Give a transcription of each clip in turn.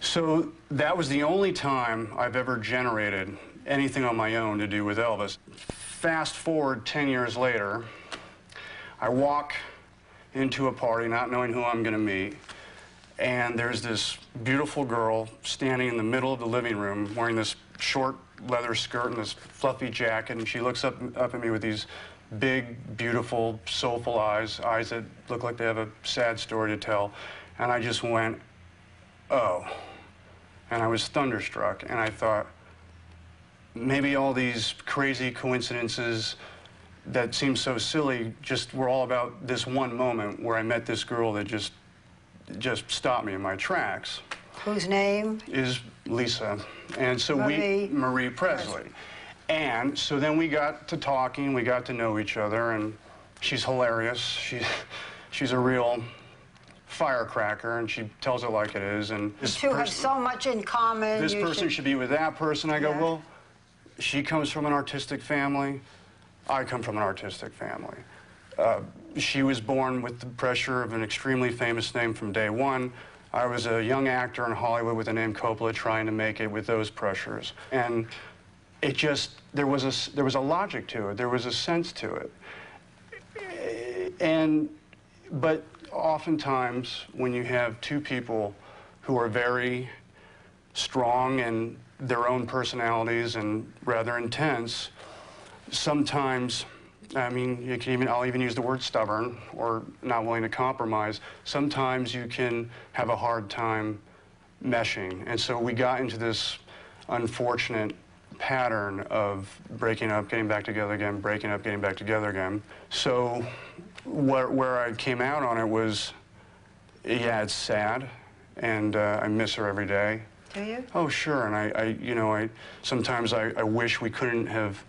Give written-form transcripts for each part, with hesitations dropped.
So that was the only time I've ever generated anything on my own to do with Elvis. Fast forward 10 years later, I walk into a party not knowing who I'm going to meet, and there's this beautiful girl standing in the middle of the living room wearing this short leather skirt and this fluffy jacket, and she looks up at me with these big, beautiful, soulful eyes that look like they have a sad story to tell. And I just went, oh. And I was thunderstruck, and I thought, maybe all these crazy coincidences that seem so silly just were all about this one moment where I met this girl that just stopped me in my tracks. Whose name? Is Lisa. And so Marie Presley. And so then we got to talking, we got to know each other, and she's hilarious. She's a real firecracker, and she tells it like it is. And you two have so much in common. This person should be with that person. I go, well, she comes from an artistic family. I come from an artistic family. She was born with the pressure of an extremely famous name from day one. I was a young actor in Hollywood with the name Coppola trying to make it with those pressures. And it just, there was a logic to it. There was a sense to it. But oftentimes, when you have two people who are very strong in their own personalities and rather intense, sometimes, I mean, I'll even use the word stubborn or not willing to compromise. Sometimes you can have a hard time meshing. And so we got into this unfortunate pattern of breaking up, getting back together again, breaking up, getting back together again. So where I came out on it was, yeah, it's sad, and I miss her every day. Do you? Oh, sure. And sometimes I wish we couldn't have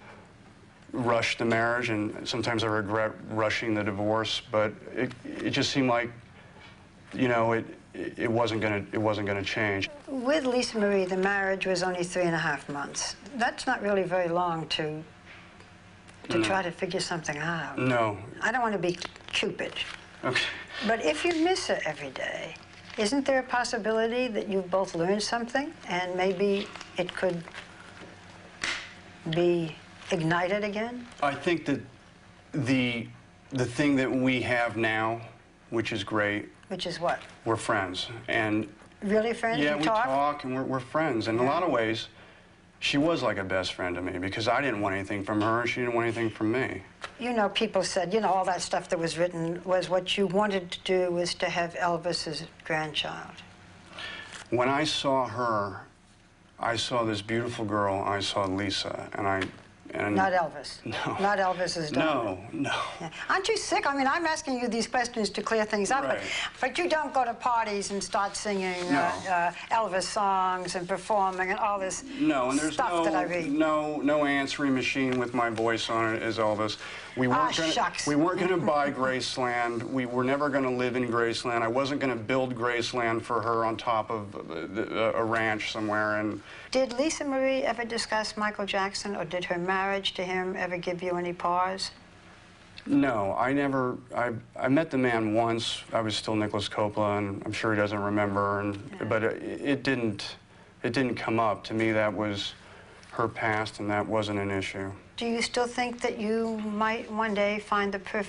rushed the marriage, and sometimes I regret rushing the divorce. But it just seemed like, it wasn't gonna change. With Lisa Marie, the marriage was only 3.5 months. That's not really very long to try to figure something out. No. I don't want to be Cupid. Okay. But if you miss her every day, isn't there a possibility that you've both learned something and maybe it could be ignited again? I think that the thing that we have now, which is great. Which is what? We're friends. And really friends? Yeah, we talk and we're friends. And in a lot of ways, she was like a best friend to me because I didn't want anything from her, she didn't want anything from me. People said, all that stuff that was written was what you wanted to do was to have Elvis as a grandchild. When I saw her, I saw this beautiful girl, I saw Lisa, and not Elvis. No. Not Elvis's daughter. No. Yeah. Aren't you sick? I mean, I'm asking you these questions to clear things up, right. but you don't go to parties and start singing Elvis songs and performing and all this stuff that I read. No answering machine with my voice on it as Elvis. We weren't going to buy Graceland. We were never going to live in Graceland. I wasn't going to build Graceland for her on top of a ranch somewhere. And did Lisa Marie ever discuss Michael Jackson, or did her marriage to him ever give you any pause? No, I never. I met the man once. I was still Nicolas Coppola, and I'm sure he doesn't remember. But it didn't come up. To me, that was her past, and that wasn't an issue. Do you still think that you might one day find the perfect